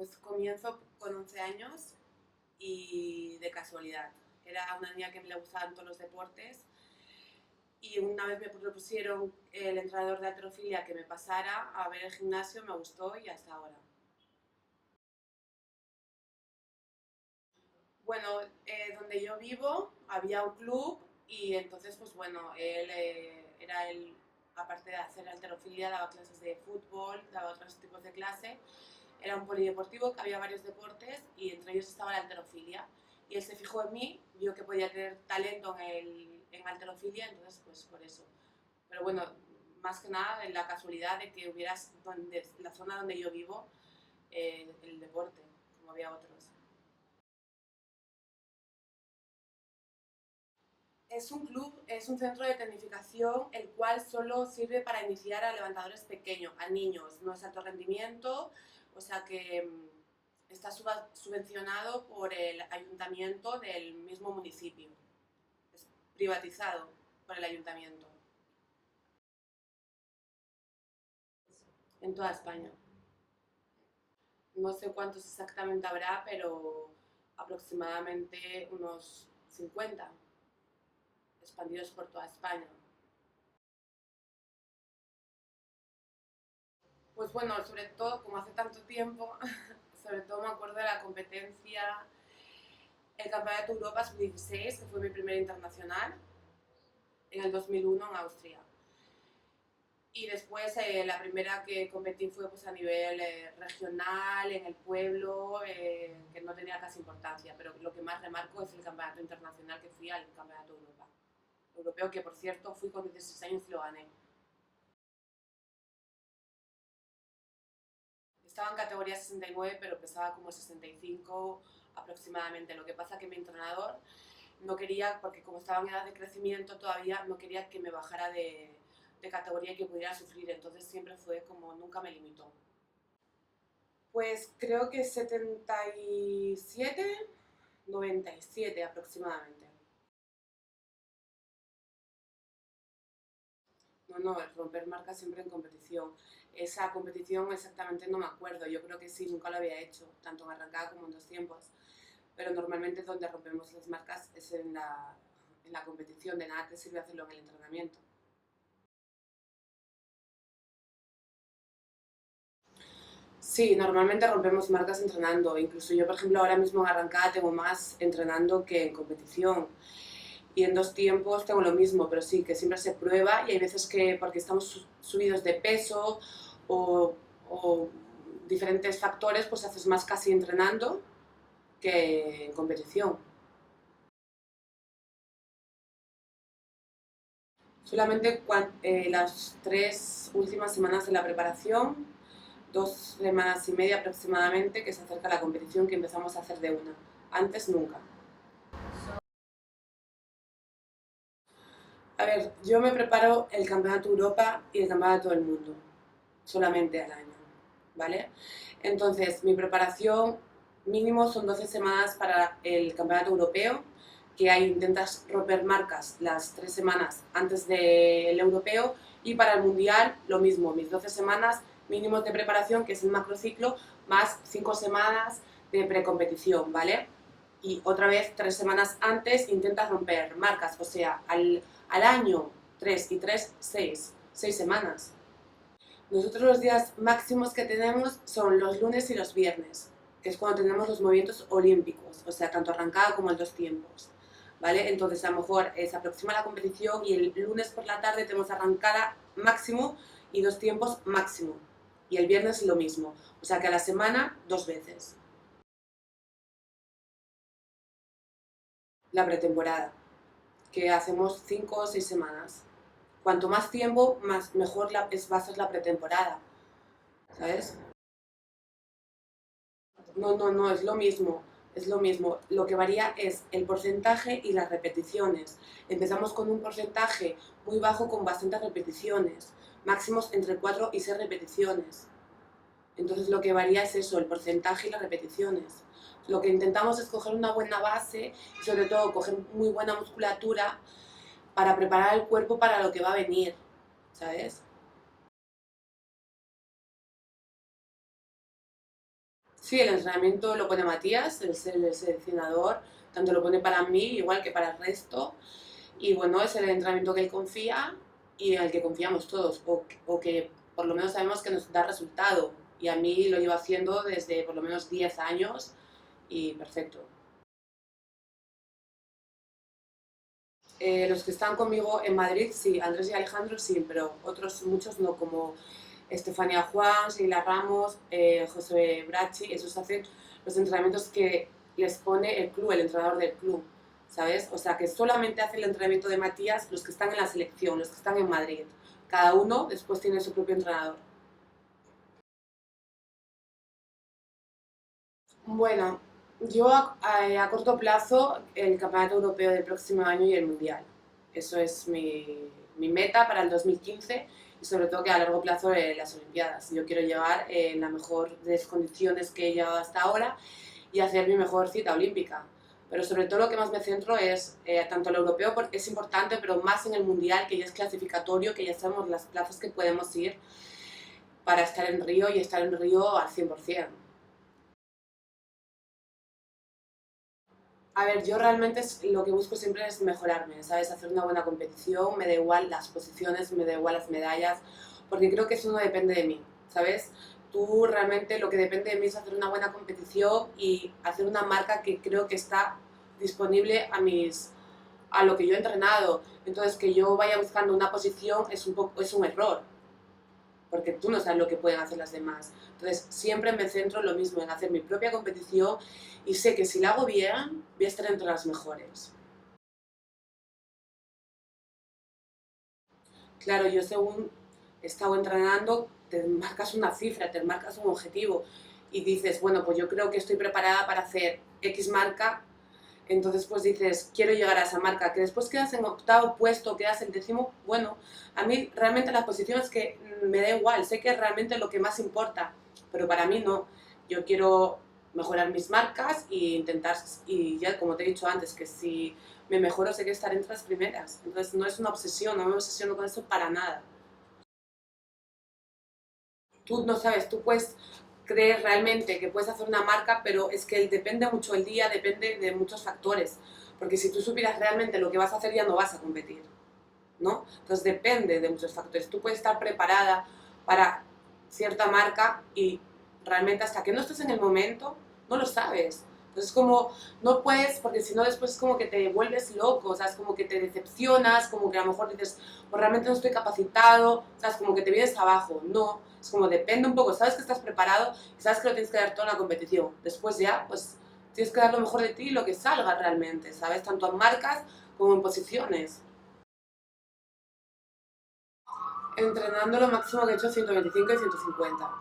Pues comienzo con 11 años y de casualidad. Era una niña que le gustaban todos los deportes y una vez me propusieron el entrenador de halterofilia que me pasara a ver el gimnasio, me gustó y hasta ahora. Bueno, donde yo vivo había un club y entonces, pues bueno, él era el, aparte de hacer halterofilia, daba clases de fútbol, daba otros tipos de clase. Era un polideportivo que había varios deportes y entre ellos estaba la halterofilia. Y él se fijó en mí, vio que podía tener talento en halterofilia, entonces pues por eso. Pero bueno, más que nada en la casualidad de que hubieras donde, la zona donde yo vivo el deporte, como había otros. Es un club, es un centro de tecnificación el cual solo sirve para iniciar a levantadores pequeños, a niños. No es alto rendimiento, o sea que está subvencionado por el ayuntamiento del mismo municipio. Es privatizado por el ayuntamiento en toda España. No sé cuántos exactamente habrá, pero aproximadamente unos 50 expandidos por toda España. Pues bueno, sobre todo, como hace tanto tiempo, sobre todo me acuerdo de la competencia, el Campeonato Europa Sub-16, que fue mi primera internacional, en el 2001 en Austria. Y después la primera que competí fue pues, a nivel regional, en el pueblo, que no tenía casi importancia, pero lo que más remarco es el campeonato internacional que fui al Campeonato Europa. Europeo que, por cierto, fui con 16 años y lo gané. Estaba en categoría 69, pero pesaba como 65 aproximadamente. Lo que pasa que mi entrenador no quería, porque como estaba en edad de crecimiento todavía, no quería que me bajara de categoría y que pudiera sufrir. Entonces siempre fue como, nunca me limitó. Pues creo que 77, 97 aproximadamente. No, no, el romper marcas siempre en competición. Esa competición exactamente no me acuerdo, yo creo que sí, nunca lo había hecho, tanto en arrancada como en dos tiempos. Pero normalmente donde rompemos las marcas es en la competición, de nada te sirve hacerlo en el entrenamiento. Sí, normalmente rompemos marcas entrenando. Incluso yo, por ejemplo, ahora mismo en arrancada tengo más entrenando que en competición. Y en dos tiempos tengo lo mismo, pero sí, que siempre se prueba y hay veces que porque estamos subidos de peso o, o diferentes factores, pues haces más casi entrenando que en competición. Solamente las tres últimas semanas de la preparación, 2 semanas y media aproximadamente, que se acerca la competición que empezamos a hacer de una. Antes nunca. A ver, yo me preparo el Campeonato Europa y el Campeonato del Mundo, solamente al año, ¿vale? Entonces, mi preparación mínimo son 12 semanas para el Campeonato Europeo, que ahí intentas romper marcas las 3 semanas antes del europeo, y para el Mundial lo mismo, mis 12 semanas mínimos de preparación, que es el macrociclo, más 5 semanas de precompetición, ¿vale? Y otra vez 3 semanas antes intentas romper marcas, o sea, al año 3 y 3, 6, 6 semanas. Nosotros los días máximos que tenemos son los lunes y los viernes, que es cuando tenemos los movimientos olímpicos, o sea, tanto arrancada como el dos tiempos. ¿Vale? Entonces, a lo mejor se aproxima la competición y el lunes por la tarde tenemos arrancada máximo y dos tiempos máximo. Y el viernes lo mismo. O sea que a la semana, dos veces. La pretemporada, que hacemos 5 o 6 semanas. Cuanto más tiempo, más mejor va a ser la pretemporada, ¿sabes? No, no, no, es lo mismo, es lo mismo. Lo que varía es el porcentaje y las repeticiones. Empezamos con un porcentaje muy bajo con bastantes repeticiones, máximos entre 4 y 6 repeticiones. Entonces lo que varía es eso, el porcentaje y las repeticiones. Lo que intentamos es coger una buena base y sobre todo coger muy buena musculatura para preparar el cuerpo para lo que va a venir, ¿sabes? Sí, el entrenamiento lo pone Matías, el seleccionador, tanto lo pone para mí igual que para el resto. Y bueno, es el entrenamiento que él confía y en el que confiamos todos, o que por lo menos sabemos que nos da resultado. Y a mí lo llevo haciendo desde por lo menos 10 años y perfecto. Los que están conmigo en Madrid, sí, Andrés y Alejandro sí, pero otros muchos no, como Estefanía Juan, Sheila Ramos, José Brachi, esos hacen los entrenamientos que les pone el club, el entrenador del club, ¿sabes? O sea, que solamente hace el entrenamiento de Matías los que están en la selección, los que están en Madrid. Cada uno después tiene su propio entrenador. Bueno, yo a corto plazo el Campeonato Europeo del próximo año y el Mundial. Eso es mi meta para el 2015 y sobre todo que a largo plazo las Olimpiadas. Yo quiero llegar en las mejores condiciones que he llegado hasta ahora y hacer mi mejor cita olímpica. Pero sobre todo lo que más me centro es tanto el europeo, porque es importante, pero más en el mundial, que ya es clasificatorio, que ya sabemos las plazas que podemos ir para estar en Río y estar en Río al 100%. A ver, yo realmente lo que busco siempre es mejorarme, ¿sabes? Hacer una buena competición, me da igual las posiciones, me da igual las medallas, porque creo que eso no depende de mí, ¿sabes? Tú realmente lo que depende de mí es hacer una buena competición y hacer una marca que creo que está disponible a lo que yo he entrenado. Entonces, que yo vaya buscando una posición es un error, porque tú no sabes lo que pueden hacer las demás. Entonces, siempre me centro en lo mismo, en hacer mi propia competición y sé que si la hago bien, voy a estar entre las mejores. Claro, yo según he estado entrenando, te marcas una cifra, te marcas un objetivo y dices, bueno, pues yo creo que estoy preparada para hacer X marca, entonces pues dices, quiero llegar a esa marca, que después quedas en octavo puesto, quedas en décimo, bueno, a mí realmente las posiciones que me da igual, sé que es realmente lo que más importa, pero para mí no, yo quiero mejorar mis marcas e intentar, y ya como te he dicho antes, que si me mejoro sé que estaré entre las primeras, entonces no es una obsesión, no me obsesiono con eso para nada. Tú no sabes, tú puedes creer realmente que puedes hacer una marca, pero es que depende mucho el día, depende de muchos factores. Porque si tú supieras realmente lo que vas a hacer, ya no vas a competir, ¿no? Entonces depende de muchos factores. Tú puedes estar preparada para cierta marca y realmente hasta que no estés en el momento, no lo sabes. Entonces como no puedes, porque si no después es como que te vuelves loco, o sea, es como que te decepcionas, como que a lo mejor dices, pues realmente no estoy capacitado, o sea, es como que te vienes abajo. No, es como depende un poco, sabes que estás preparado y sabes que lo tienes que dar todo en la competición. Después ya, pues tienes que dar lo mejor de ti y lo que salga realmente, ¿sabes? Tanto en marcas como en posiciones. Entrenando lo máximo que he hecho 125 y 150.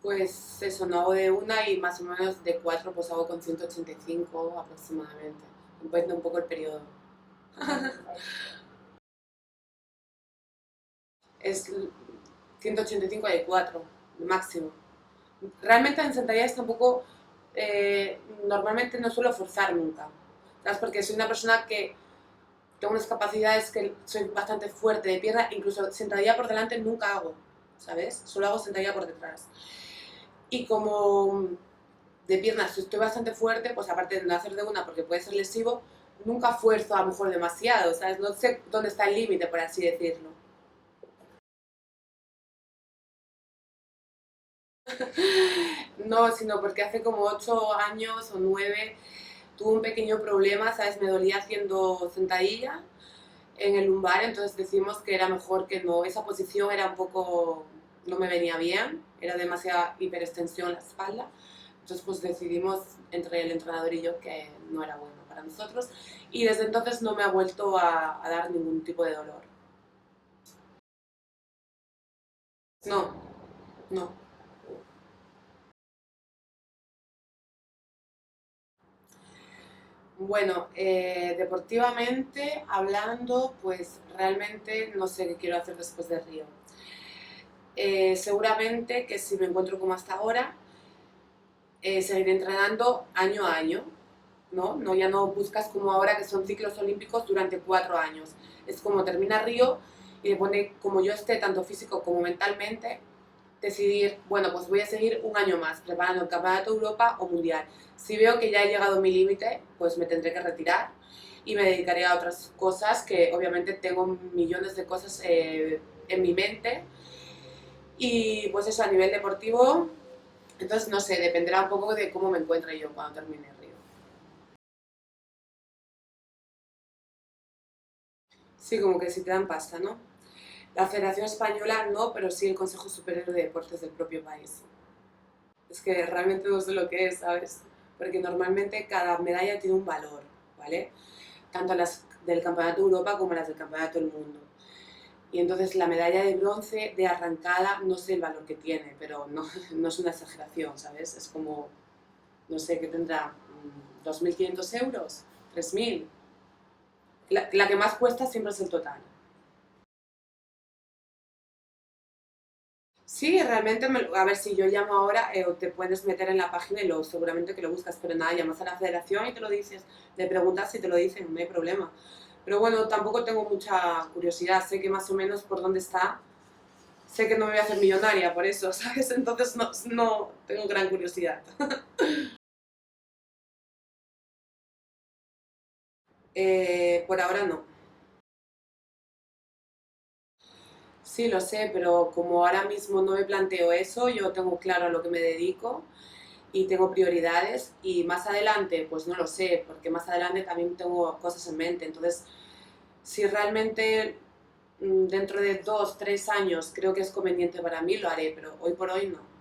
Pues eso, no hago de una y más o menos de cuatro pues hago con 185 aproximadamente. Depende un poco el periodo. Es 185 de cuatro, máximo. Realmente en sentadillas tampoco, normalmente no suelo forzar nunca. ¿Sabes? Porque soy una persona que tengo unas capacidades que soy bastante fuerte de pierna, incluso sentadilla por delante nunca hago, ¿sabes? Solo hago sentadilla por detrás. Y como de piernas estoy bastante fuerte, pues aparte de no hacer de una porque puede ser lesivo, nunca fuerzo a lo mejor demasiado, ¿sabes? No sé dónde está el límite, por así decirlo. No, sino porque hace como 8 años o 9 tuve un pequeño problema, ¿sabes? Me dolía haciendo sentadilla en el lumbar, entonces decimos que era mejor que no, esa posición era un poco, no me venía bien, era demasiada hiperextensión la espalda, entonces pues decidimos entre el entrenador y yo que no era bueno para nosotros y desde entonces no me ha vuelto a dar ningún tipo de dolor. No, no. Bueno, deportivamente hablando, pues realmente no sé qué quiero hacer después de Río. Seguramente que si me encuentro como hasta ahora, seguiré entrenando año a año, ¿no? No, ya no buscas como ahora que son ciclos olímpicos durante 4 años. Es como termina Río y depende como yo esté tanto físico como mentalmente, decidir, bueno, pues voy a seguir un año más preparando el Campeonato de Europa o Mundial. Si veo que ya he llegado a mi límite, pues me tendré que retirar y me dedicaré a otras cosas que obviamente tengo millones de cosas en mi mente. Y pues eso a nivel deportivo, entonces no sé, dependerá un poco de cómo me encuentre yo cuando termine Río. Sí, como que si te dan pasta, ¿no? La Federación Española no, pero sí el Consejo Superior de Deportes del propio país. Es que realmente no sé lo que es, ¿sabes? Porque normalmente cada medalla tiene un valor, ¿vale? Tanto las del Campeonato de Europa como las del Campeonato del Mundo. Y entonces la medalla de bronce de arrancada no sé el valor que tiene, pero no, no es una exageración, ¿sabes? Es como, no sé, ¿qué tendrá? ¿2.500 euros? ¿3.000? La que más cuesta siempre es el total. Sí, realmente, a ver si yo llamo ahora, o te puedes meter en la página y seguramente que lo buscas, pero nada, llamas a la federación y te lo dices, le preguntas si te lo dicen, no hay problema. Pero bueno, tampoco tengo mucha curiosidad, sé que más o menos por dónde está, sé que no me voy a hacer millonaria por eso, ¿sabes? Entonces no, no tengo gran curiosidad. Por ahora no. Sí, lo sé, pero como ahora mismo no me planteo eso, yo tengo claro a lo que me dedico y tengo prioridades y más adelante, pues no lo sé, porque más adelante también tengo cosas en mente. Entonces, si realmente dentro de 2, 3 años creo que es conveniente para mí, lo haré, pero hoy por hoy no.